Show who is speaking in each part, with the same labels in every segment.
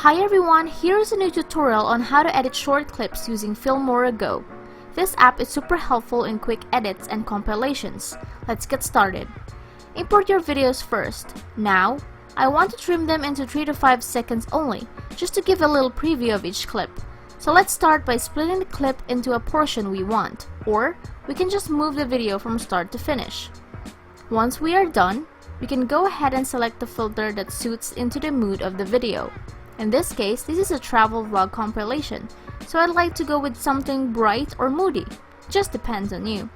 Speaker 1: Hi everyone, here is a new tutorial on how to edit short clips using FilmoraGo. This app is super helpful in quick edits and compilations. Let's get started. Import your videos first. Now, I want to trim them into 3 to 5 seconds only, just to give a little preview of each clip. So let's start by splitting the clip into a portion we want, or we can just move the video from start to finish. Once we are done, we can go ahead and select the filter that suits into the mood of the video. In this case, this is a travel vlog compilation, so I'd like to go with something bright or moody. Just depends on you.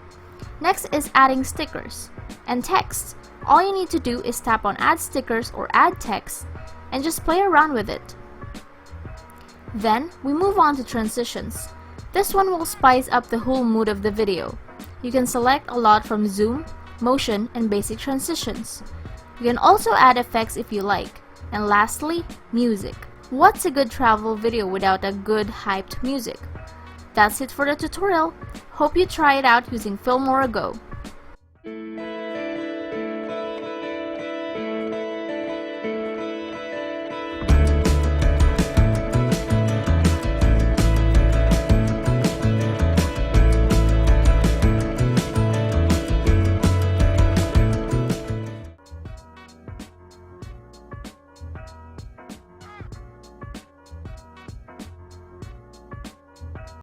Speaker 1: Next is adding stickers and text. All you need to do is tap on add stickers or add text and just play around with it. Then we move on to transitions. This one will spice up the whole mood of the video. You can select a lot from zoom, motion, and basic transitions. You can also add effects if you like. And lastly, music. What's a good travel video without a good hyped music? That's it for the tutorial. Hope you try it out using FilmoraGo.